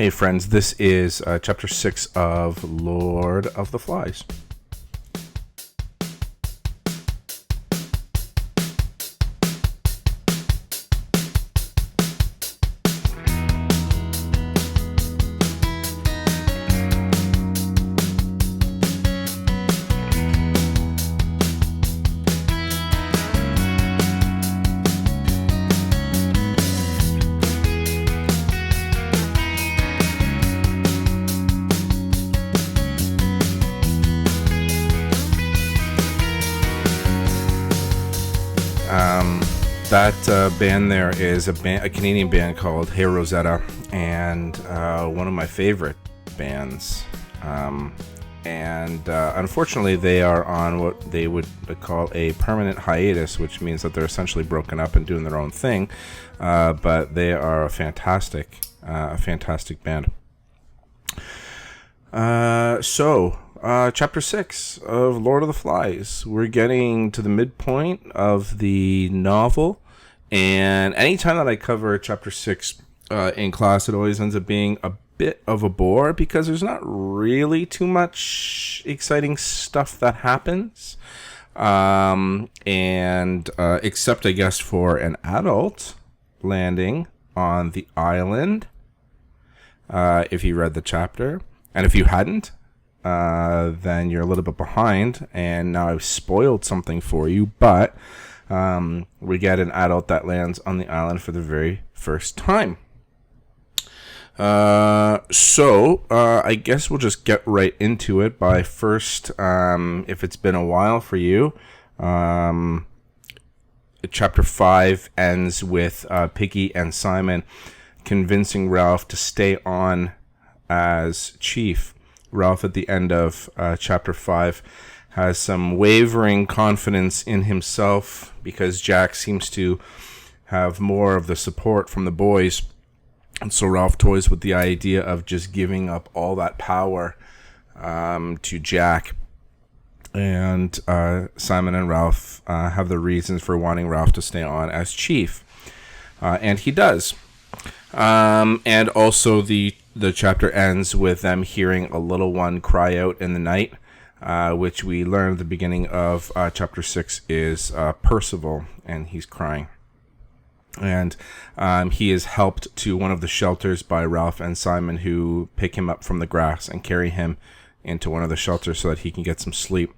Hey friends, this is chapter 6 of Lord of the Flies. That band there is a Canadian band called Hey Rosetta, and one of my favorite bands. Unfortunately, they are on what they would call a permanent hiatus, which means that they're essentially broken up and doing their own thing. But they are a fantastic band. Chapter 6 of Lord of the Flies. We're getting to the midpoint of the novel, and anytime that I cover chapter 6 in class, it always ends up being a bit of a bore because there's not really too much exciting stuff that happens. Except, I guess, for an adult landing on the island, if you read the chapter. And if you hadn't, then you're a little bit behind, and now I've spoiled something for you, but we get an adult that lands on the island for the very first time. I guess we'll just get right into it by first, if it's been a while for you, chapter 5 ends with Piggy and Simon convincing Ralph to stay on as chief. Ralph, at the end of chapter 5, has some wavering confidence in himself because Jack seems to have more of the support from the boys. And so Ralph toys with the idea of just giving up all that power to Jack. And Simon and Ralph have the reasons for wanting Ralph to stay on as chief. And he does. And also the chapter ends with them hearing a little one cry out in the night, which we learn at the beginning of chapter 6 is Percival, and he's crying. And he is helped to one of the shelters by Ralph and Simon, who pick him up from the grass and carry him into one of the shelters so that he can get some sleep.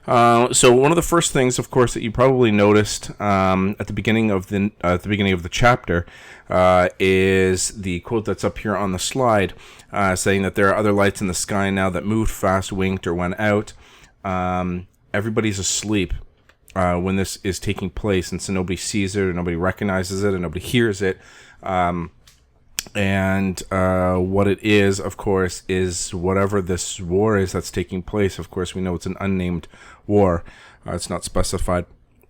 So one of the first things, of course, that you probably noticed at the beginning of the chapter is the quote that's up here on the slide, saying that there are other lights in the sky now that moved fast, winked, or went out. Everybody's asleep when this is taking place, and so nobody sees it, or nobody recognizes it, and nobody hears it. What it is, of course, is whatever this war is that's taking place. Of course, we know it's an unnamed war. It's not specified.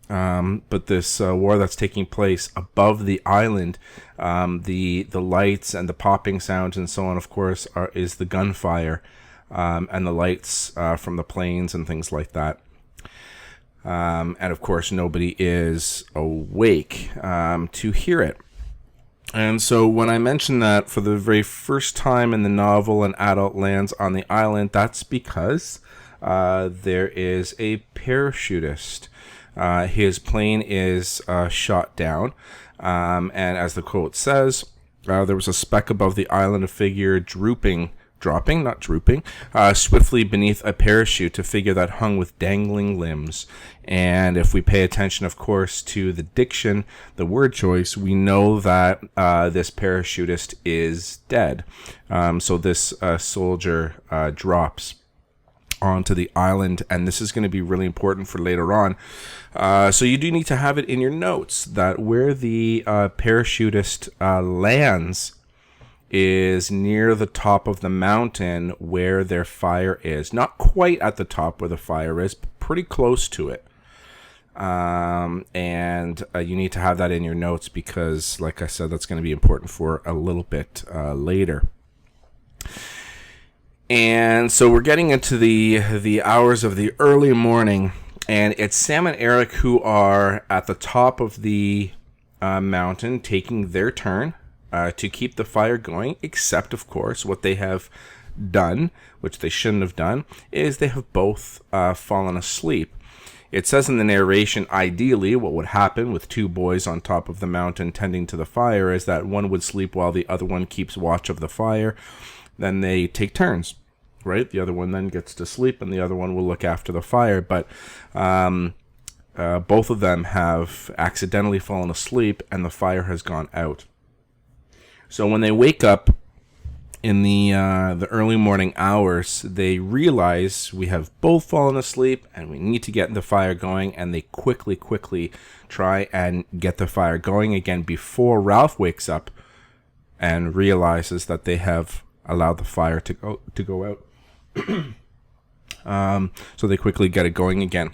But this war that's taking place above the island, the lights and the popping sounds and so on, of course, is the gunfire and the lights from the planes and things like that. And, of course, nobody is awake to hear it. And so when I mention that for the very first time in the novel an adult lands on the island, that's because there is a parachutist. His plane is shot down, and as the quote says, there was a speck above the island, a figure dropping, swiftly beneath a parachute, a figure that hung with dangling limbs. And if we pay attention, of course, to the diction, the word choice, we know that this parachutist is dead. So this soldier drops onto the island, and this is going to be really important for later on. So you do need to have it in your notes that where the parachutist lands is near the top of the mountain where their fire is. Not quite at the top where the fire is, but pretty close to it. You need to have that in your notes because, like I said, that's going to be important for a little bit later. And so we're getting into the hours of the early morning, and it's Sam and Eric who are at the top of the mountain taking their turn to keep the fire going, except, of course, what they have done, which they shouldn't have done, is they have both fallen asleep. It says in the narration, ideally, what would happen with two boys on top of the mountain tending to the fire is that one would sleep while the other one keeps watch of the fire. Then they take turns, right? The other one then gets to sleep, and the other one will look after the fire. But both of them have accidentally fallen asleep, and the fire has gone out. So when they wake up in the early morning hours, they realize we have both fallen asleep and we need to get the fire going, and they quickly try and get the fire going again before Ralph wakes up and realizes that they have allowed the fire to go out. So they quickly get it going again.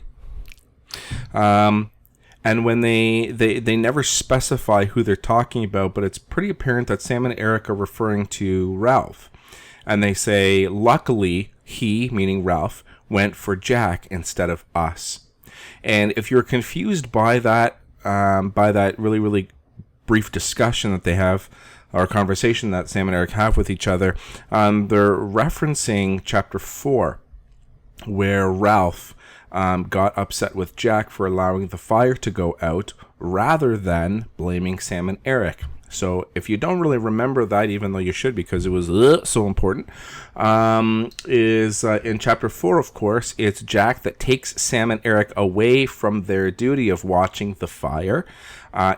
And when they never specify who they're talking about, but it's pretty apparent that Sam and Eric are referring to Ralph. And they say, luckily, he, meaning Ralph, went for Jack instead of us. And if you're confused by that really brief discussion that they have, or conversation that Sam and Eric have with each other, they're referencing chapter 4, where Ralph got upset with Jack for allowing the fire to go out rather than blaming Sam and Eric. So if you don't really remember that, even though you should because it was so important, in chapter 4, of course, it's Jack that takes Sam and Eric away from their duty of watching the fire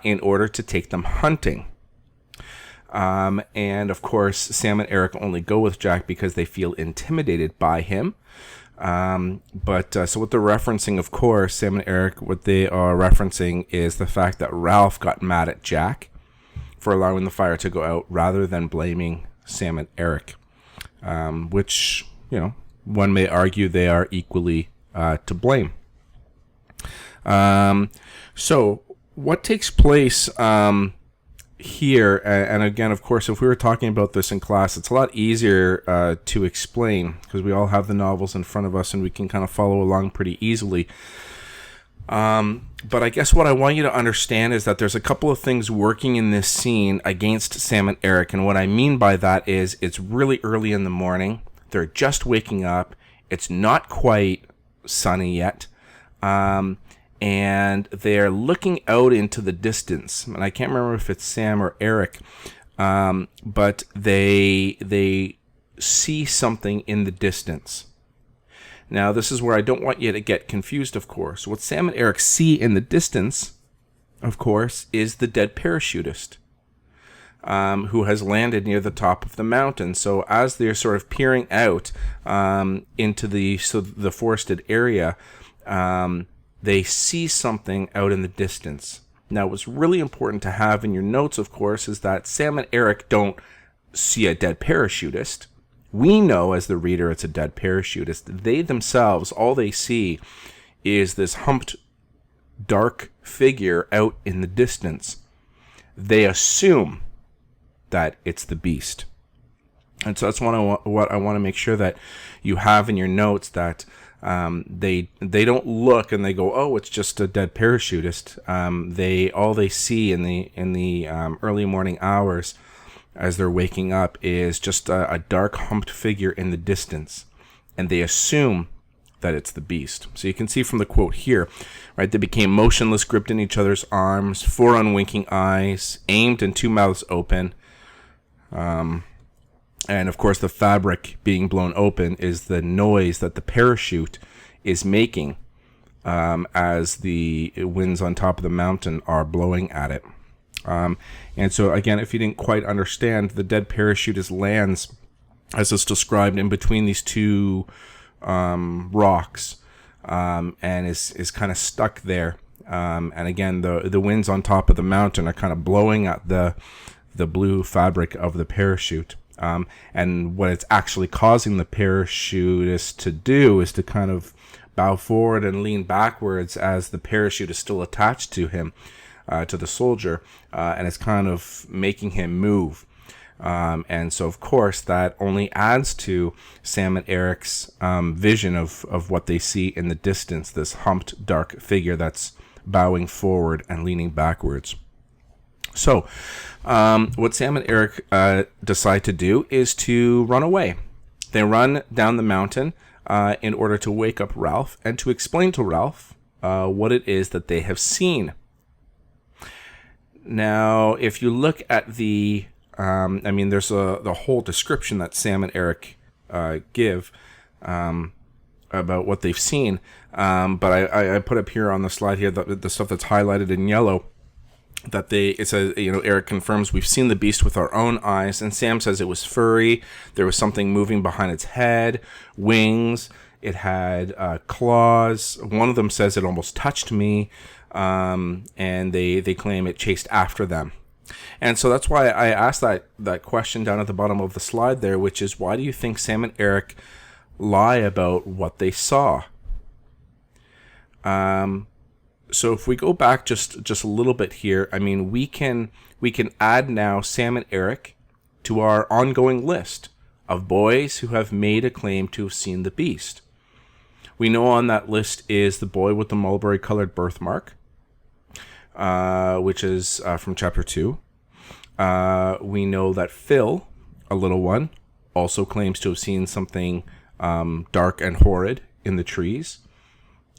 in order to take them hunting. And of course, Sam and Eric only go with Jack because they feel intimidated by him. So what they're referencing, of course, Sam and Eric, what they are referencing is the fact that Ralph got mad at Jack for allowing the fire to go out rather than blaming Sam and Eric, which, one may argue they are equally to blame. So what takes place here, and again, of course, if we were talking about this in class, it's a lot easier to explain because we all have the novels in front of us and we can kind of follow along pretty easily. But I guess what I want you to understand is that there's a couple of things working in this scene against Sam and Eric, and what I mean by that is it's really early in the morning. They're just waking up. It's not quite sunny yet. And they're looking out into the distance. And I can't remember if it's Sam or Eric, but they see something in the distance. Now, this is where I don't want you to get confused, of course. What Sam and Eric see in the distance, of course, is the dead parachutist who has landed near the top of the mountain. So as they're sort of peering out into the forested area, they see something out in the distance. Now, what's really important to have in your notes, of course, is that Sam and Eric don't see a dead parachutist. We know as the reader it's a dead parachutist. They themselves, all they see is this humped, dark figure out in the distance. They assume that it's the beast. And so that's what I want to make sure that you have in your notes, that they don't look and they go, oh, it's just a dead parachutist. All they see in the early morning hours as they're waking up is just a dark humped figure in the distance, and they assume that it's the beast. So you can see from the quote here, right? They became motionless, gripped in each other's arms, 4 unwinking eyes, aimed and 2 mouths open. And of course, the fabric being blown open is the noise that the parachute is making as the winds on top of the mountain are blowing at it. And so, again, if you didn't quite understand, the dead parachutist lands, as is described, in between these two rocks, and is kind of stuck there. And again, the winds on top of the mountain are kind of blowing at the blue fabric of the parachute. And what it's actually causing the parachutist to do is to kind of bow forward and lean backwards as the parachute is still attached to him, to the soldier, and it's kind of making him move. And so, of course, that only adds to Sam and Eric's vision of what they see in the distance, this humped, dark figure that's bowing forward and leaning backwards. So, what Sam and Eric decide to do is to run away. They run down the mountain in order to wake up Ralph and to explain to Ralph what it is that they have seen. Now, if you look at the, there's the whole description that Sam and Eric give about what they've seen. But I put up here on the slide here the stuff that's highlighted in yellow. That it says, Eric confirms we've seen the beast with our own eyes, and Sam says it was furry. There was something moving behind its head, wings. It had claws. One of them says it almost touched me, and they claim it chased after them. And so that's why I asked that question down at the bottom of the slide there, which is, why do you think Sam and Eric lie about what they saw? So if we go back just a little bit here, we can add now Sam and Eric to our ongoing list of boys who have made a claim to have seen the beast. We know on that list is the boy with the mulberry-colored birthmark, which is from chapter 2. We know that Phil, a little one, also claims to have seen something dark and horrid in the trees.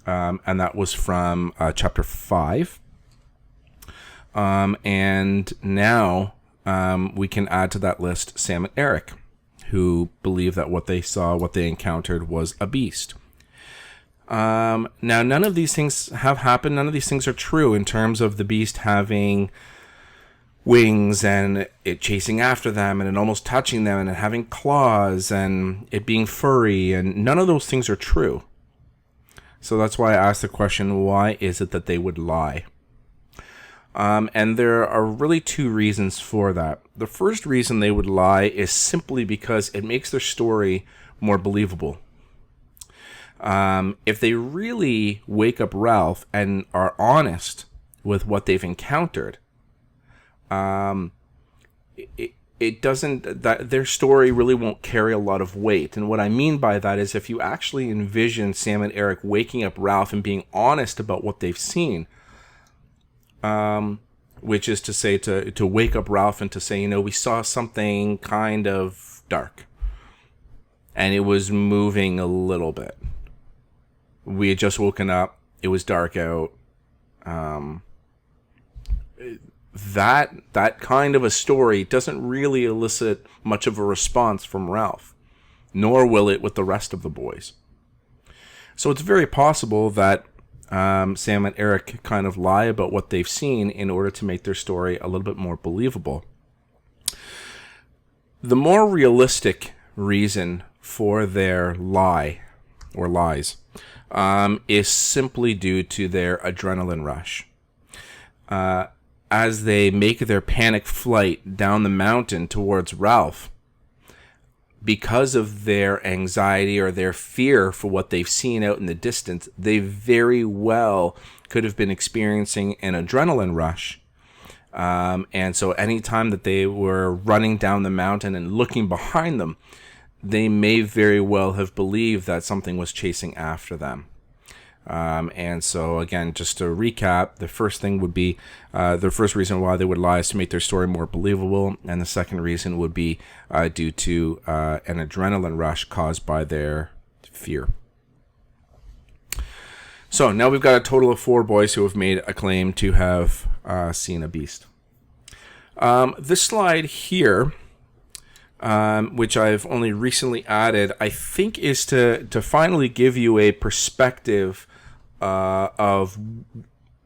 And that was from chapter 5. And now we can add to that list Sam and Eric, who believe that what they saw, what they encountered, was a beast. Now, none of these things have happened. None of these things are true in terms of the beast having wings and it chasing after them and it almost touching them and it having claws and it being furry. And none of those things are true. So that's why I asked the question, why is it that they would lie? And there are really two reasons for that. The first reason they would lie is simply because it makes their story more believable. If they really wake up Ralph and are honest with what they've encountered, it doesn't, that their story really won't carry a lot of weight. And what I mean by that is, if you actually envision Sam and Eric waking up Ralph and being honest about what they've seen, which is to say to wake up Ralph and to say, we saw something kind of dark and it was moving a little bit. We had just woken up. It was dark out. That kind of a story doesn't really elicit much of a response from Ralph, nor will it with the rest of the boys. So it's very possible that Sam and Eric kind of lie about what they've seen in order to make their story a little bit more believable. The more realistic reason for their lie or lies is simply due to their adrenaline rush. As they make their panic flight down the mountain towards Ralph, because of their anxiety or their fear for what they've seen out in the distance, they very well could have been experiencing an adrenaline rush. And so anytime that they were running down the mountain and looking behind them, they may very well have believed that something was chasing after them. And so again, just to recap, the first thing would be the first reason why they would lie is to make their story more believable, and the second reason would be due to an adrenaline rush caused by their fear. So now we've got a total of 4 boys who have made a claim to have seen a beast. This slide here, which I've only recently added, I think is to finally give you a perspective of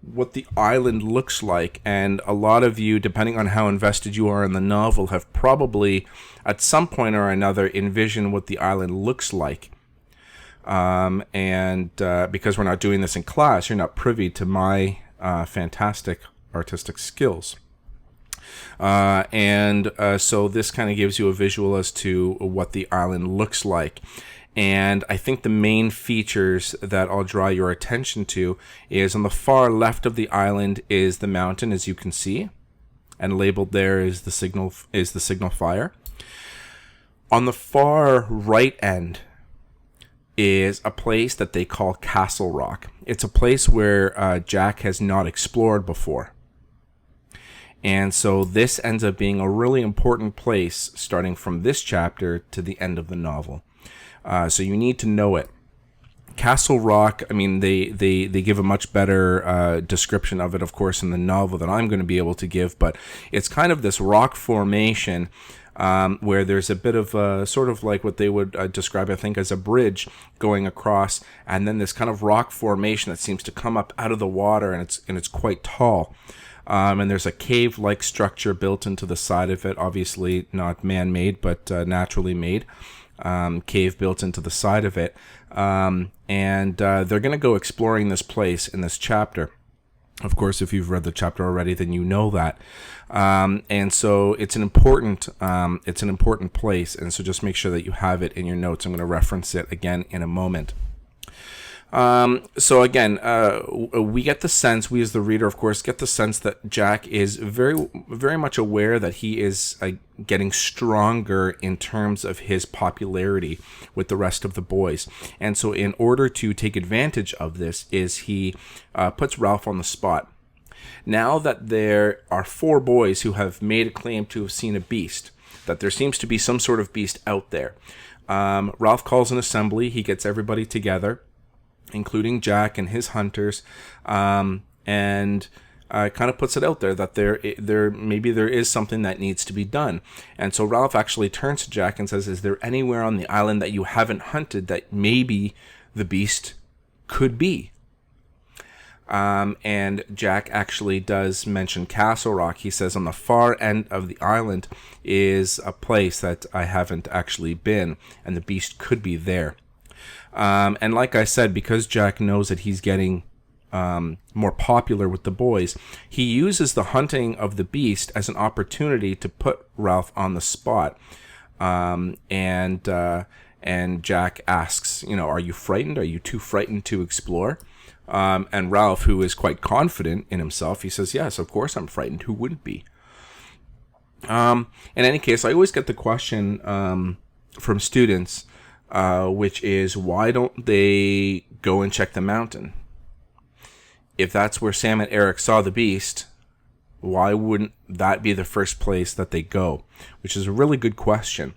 what the island looks like. And a lot of you, depending on how invested you are in the novel, have probably at some point or another envisioned what the island looks like. And because we're not doing this in class, you're not privy to my fantastic artistic skills. So this kind of gives you a visual as to what the island looks like. And I think the main features that I'll draw your attention to is on the far left of the island is the mountain, as you can see, and labeled there is the signal fire. On the far right end is a place that they call Castle Rock. It's a place where Jack has not explored before. And so this ends up being a really important place starting from this chapter to the end of the novel. So you need to know it. Castle Rock, I mean, they give a much better description of it, of course, in the novel than I'm going to be able to give, but it's kind of this rock formation where there's a bit of sort of like what they would describe, I think, as a bridge going across, and then this kind of rock formation that seems to come up out of the water, and it's quite tall. And there's a cave-like structure built into the side of it, obviously not man-made, but naturally made. Cave built into the side of it. And they're going to go exploring this place in this chapter. Of course, if you've read the chapter already, then you know that. And so it's an important place. And so just make sure that you have it in your notes. I'm going to reference it again in a moment. So again, we get the sense, we as the reader, of course, get the sense that Jack is very, very much aware that he is getting stronger in terms of his popularity with the rest of the boys. And so in order to take advantage of this is he puts Ralph on the spot. Now that there are 4 boys who have made a claim to have seen a beast, that there seems to be some sort of beast out there, Ralph calls an assembly. He gets everybody together, including Jack and his hunters, and kind of puts it out there that there maybe there is something that needs to be done. And so Ralph actually turns to Jack and says, "Is there anywhere on the island that you haven't hunted that maybe the beast could be?" And Jack actually does mention Castle Rock. He says on the far end of the island is a place that I haven't actually been, and the beast could be there. And like I said, because Jack knows that he's getting more popular with the boys, he uses the hunting of the beast as an opportunity to put Ralph on the spot. And Jack asks, are you frightened? Are you too frightened to explore? And Ralph, who is quite confident in himself, he says, yes, of course I'm frightened. Who wouldn't be? In any case, I always get the question from students, which is, why don't they go and check the mountain? If that's where Sam and Eric saw the beast, why wouldn't that be the first place that they go? Which is a really good question.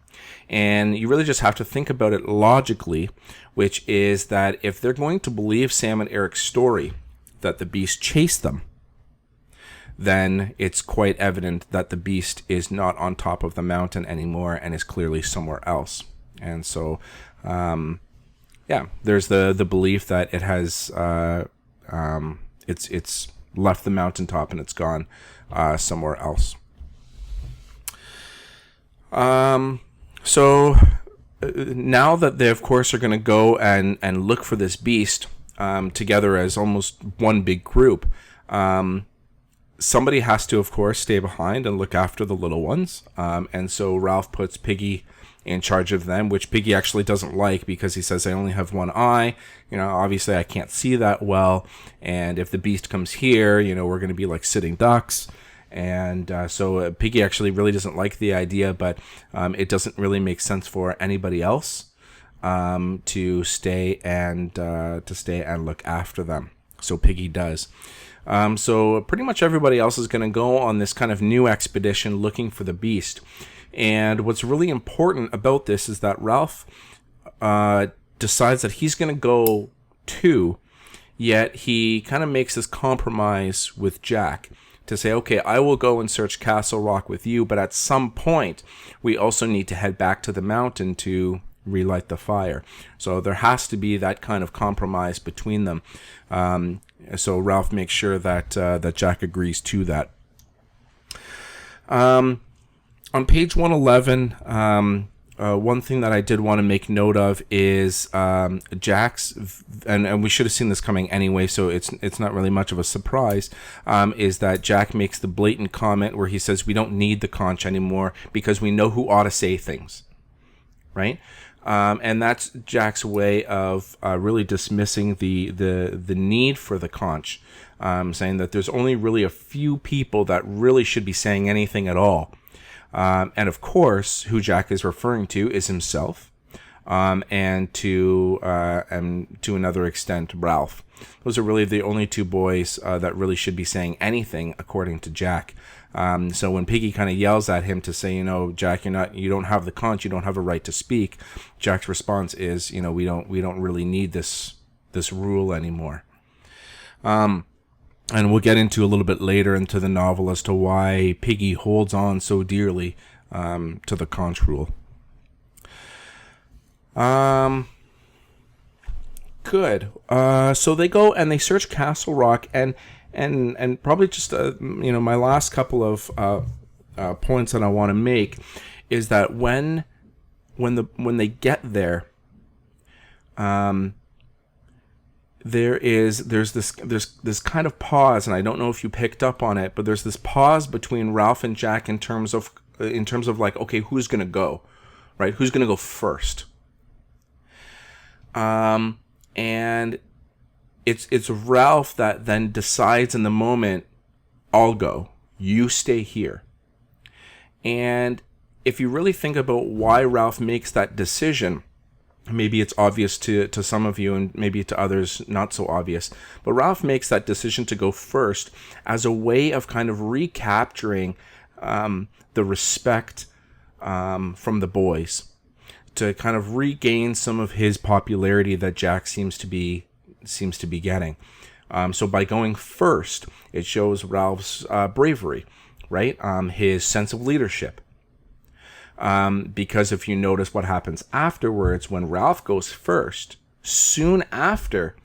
And you really just have to think about it logically, which is that if they're going to believe Sam and Eric's story, that the beast chased them, then it's quite evident that the beast is not on top of the mountain anymore and is clearly somewhere else. And so, there's the belief that it has, it's left the mountaintop and it's gone somewhere else. So now that they, of course, are going to go and look for this beast together as almost one big group, somebody has to, of course, stay behind and look after the little ones. And so Ralph puts Piggy in charge of them, which Piggy actually doesn't like because he says, I only have one eye. Obviously I can't see that well. And if the beast comes here, we're going to be like sitting ducks. And so Piggy actually really doesn't like the idea, but it doesn't really make sense for anybody else to stay and look after them. So Piggy does. So pretty much everybody else is going to go on this kind of new expedition looking for the beast. And what's really important about this is that Ralph decides that he's going to go too, yet he kind of makes this compromise with Jack to say, okay, I will go and search Castle Rock with you, but at some point we also need to head back to the mountain to relight the fire. So there has to be that kind of compromise between them. So Ralph makes sure that Jack agrees to that. On page 111, one thing that I did want to make note of is Jack's, and we should have seen this coming anyway, so it's not really much of a surprise, is that Jack makes the blatant comment where he says we don't need the conch anymore because we know who ought to say things, right? And that's Jack's way of really dismissing the need for the conch, saying that there's only really a few people that really should be saying anything at all. And of course, who Jack is referring to is himself. and to another extent, Ralph. Those are really the only two boys that really should be saying anything, according to Jack. So when Piggy kind of yells at him to say, Jack, you don't have the conch, you don't have a right to speak, Jack's response is, we don't really need this rule anymore. And we'll get into a little bit later into the novel as to why Piggy holds on so dearly to the conch rule. Good. So they go and they search Castle Rock, and probably just my last couple of points that I want to make is that when they get there, there's this kind of pause, and I don't know if you picked up on it, but there's this pause between Ralph and Jack in terms of like, okay, who's gonna go, right? Who's gonna go first? And it's Ralph that then decides in the moment, I'll go, you stay here. And if you really think about why Ralph makes that decision, maybe it's obvious to some of you and maybe to others not so obvious, but Ralph makes that decision to go first as a way of kind of recapturing the respect from the boys, to kind of regain some of his popularity that Jack seems to be getting. So by going first, it shows Ralph's bravery, right? His sense of leadership. Because if you notice what happens afterwards, when Ralph goes first, soon after,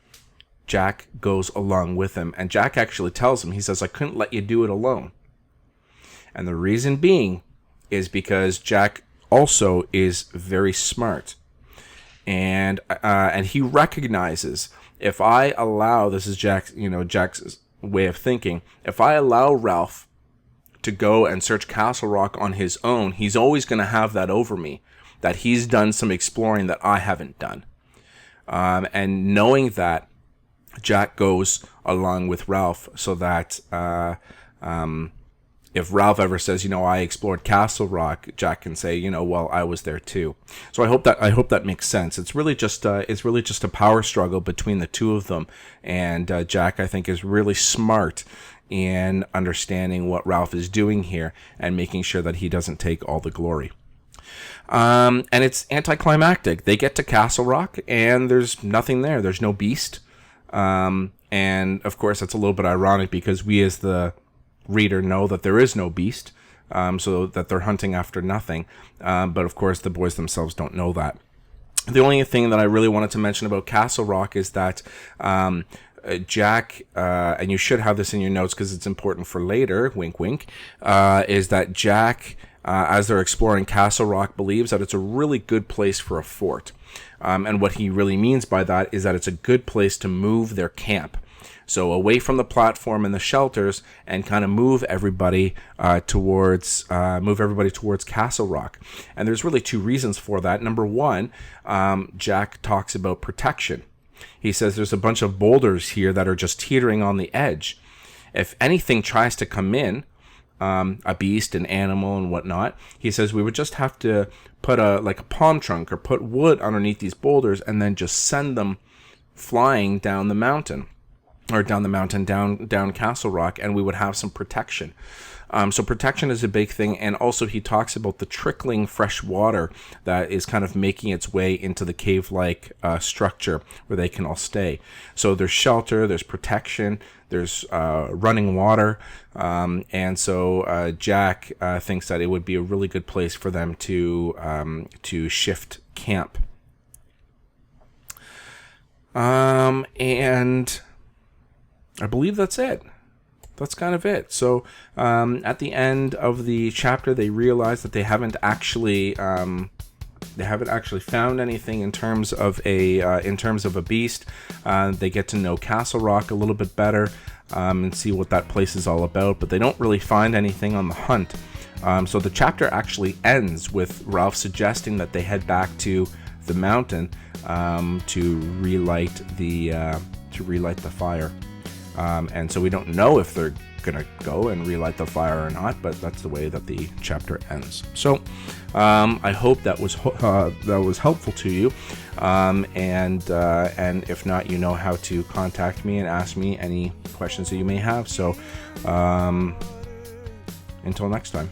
Jack goes along with him. And Jack actually tells him, he says, I couldn't let you do it alone. And the reason being is because Jack also is very smart. And he recognizes, if I allow, this is Jack's way of thinking, if I allow Ralph to go and search Castle Rock on his own, he's always going to have that over me, that he's done some exploring that I haven't done. And knowing that, Jack goes along with Ralph so that if Ralph ever says, I explored Castle Rock, Jack can say, well, I was there too. So I hope that makes sense. It's really just a power struggle between the two of them, and Jack, I think, is really smart in understanding what Ralph is doing here and making sure that he doesn't take all the glory. And it's anticlimactic. They get to Castle Rock and there's nothing there. There's no beast. And of course, that's a little bit ironic because we as the reader know that there is no beast, so that they're hunting after nothing. But of course, the boys themselves don't know that. The only thing that I really wanted to mention about Castle Rock is that Jack, and you should have this in your notes because it's important for later, wink wink, is that Jack, as they're exploring Castle Rock, believes that it's a really good place for a fort. And what he really means by that is that it's a good place to move their camp. So away from the platform and the shelters, and kind of move everybody towards Castle Rock. And there's really two reasons for that. Number one, Jack talks about protection. He says there's a bunch of boulders here that are just teetering on the edge. If anything tries to come in, a beast, an animal, and whatnot, he says we would just have to put a palm trunk or put wood underneath these boulders and then just send them flying down the mountain. Or down Castle Rock, and we would have some protection. So protection is a big thing, and also he talks about the trickling fresh water that is kind of making its way into the cave-like structure where they can all stay. So there's shelter, there's protection, there's running water, and so Jack thinks that it would be a really good place for them to shift camp. And I believe that's it. That's kind of it. So at the end of the chapter, they realize that they haven't actually found anything in terms of a beast. They get to know Castle Rock a little bit better and see what that place is all about, but they don't really find anything on the hunt. So the chapter actually ends with Ralph suggesting that they head back to the mountain to relight the fire. And so we don't know if they're gonna go and relight the fire or not, but that's the way that the chapter ends. So I hope that was helpful to you, and if not, you know how to contact me and ask me any questions that you may have. So until next time.